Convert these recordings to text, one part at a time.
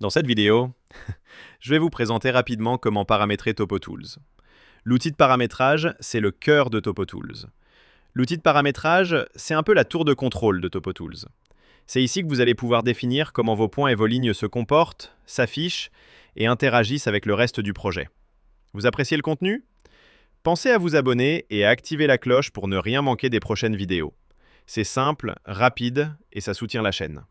Dans cette vidéo, je vais vous présenter rapidement comment paramétrer TopoTools. L'outil de paramétrage, c'est le cœur de TopoTools. L'outil de paramétrage, c'est un peu la tour de contrôle de TopoTools. C'est ici que vous allez pouvoir définir comment vos points et vos lignes se comportent, s'affichent et interagissent avec le reste du projet. Vous appréciez le contenu? Pensez à vous abonner et à activer la cloche pour ne rien manquer des prochaines vidéos. C'est simple, rapide et ça soutient la chaîne.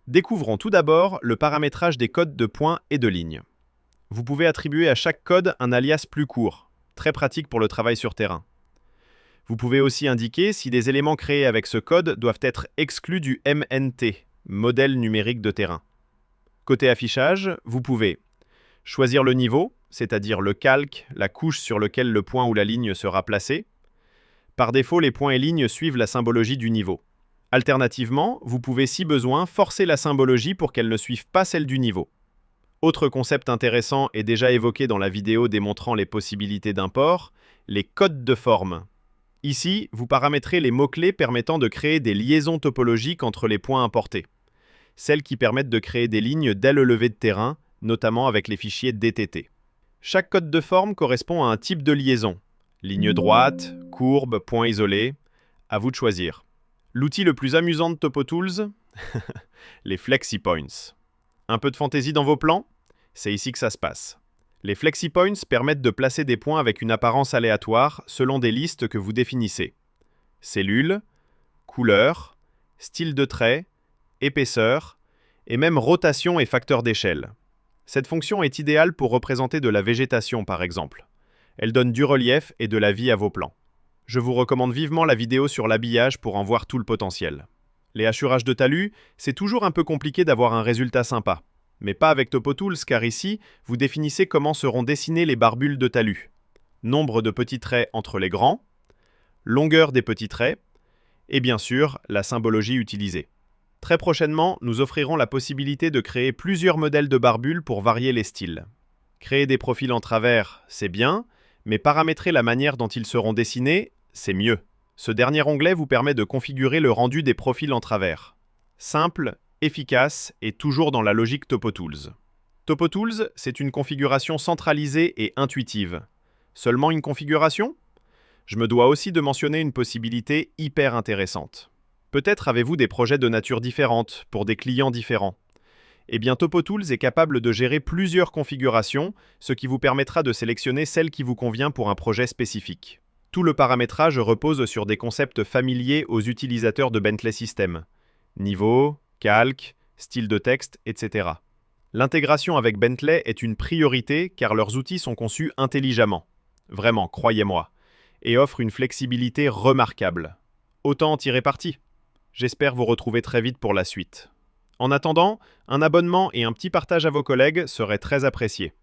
Découvrons tout d'abord le paramétrage des codes de points et de lignes. Vous pouvez attribuer à chaque code un alias plus court, très pratique pour le travail sur terrain. Vous pouvez aussi indiquer si des éléments créés avec ce code doivent être exclus du MNT, modèle numérique de terrain. Côté affichage, vous pouvez choisir le niveau, c'est-à-dire le calque, la couche sur lequel le point ou la ligne sera placé. Par défaut, les points et lignes suivent la symbologie du niveau. Alternativement, vous pouvez, si besoin, forcer la symbologie pour qu'elle ne suive pas celle du niveau. Autre concept intéressant et déjà évoqué dans la vidéo démontrant les possibilités d'import, les codes de forme. Ici, vous paramétrez les mots-clés permettant de créer des liaisons topologiques entre les points importés. Celles qui permettent de créer des lignes dès le levé de terrain, notamment avec les fichiers DTT. Chaque code de forme correspond à un type de liaison. Ligne droite, courbe, point isolé. À vous de choisir. L'outil le plus amusant de TopoTools, les FlexiPoints. Un peu de fantaisie dans vos plans? C'est ici que ça se passe. Les FlexiPoints permettent de placer des points avec une apparence aléatoire selon des listes que vous définissez. Cellules, couleur, style de trait, épaisseur, et même rotation et facteur d'échelle. Cette fonction est idéale pour représenter de la végétation par exemple. Elle donne du relief et de la vie à vos plans. Je vous recommande vivement la vidéo sur l'habillage pour en voir tout le potentiel. Les hachurages de talus, c'est toujours un peu compliqué d'avoir un résultat sympa. Mais pas avec TopoTools car ici, vous définissez comment seront dessinées les barbules de talus. Nombre de petits traits entre les grands, longueur des petits traits, et bien sûr, la symbologie utilisée. Très prochainement, nous offrirons la possibilité de créer plusieurs modèles de barbules pour varier les styles. Créer des profils en travers, c'est bien, mais paramétrer la manière dont ils seront dessinés, c'est mieux. Ce dernier onglet vous permet de configurer le rendu des profils en travers. Simple, efficace et toujours dans la logique TopoTools. TopoTools, c'est une configuration centralisée et intuitive. Seulement une configuration? Je me dois aussi de mentionner une possibilité hyper intéressante. Peut-être avez-vous des projets de nature différente, pour des clients différents. Eh bien, TopoTools est capable de gérer plusieurs configurations, ce qui vous permettra de sélectionner celle qui vous convient pour un projet spécifique. Tout le paramétrage repose sur des concepts familiers aux utilisateurs de Bentley Systems. Niveau, calque, style de texte, etc. L'intégration avec Bentley est une priorité car leurs outils sont conçus intelligemment. Vraiment, croyez-moi. Et offrent une flexibilité remarquable. Autant en tirer parti. J'espère vous retrouver très vite pour la suite. En attendant, un abonnement et un petit partage à vos collègues seraient très appréciés.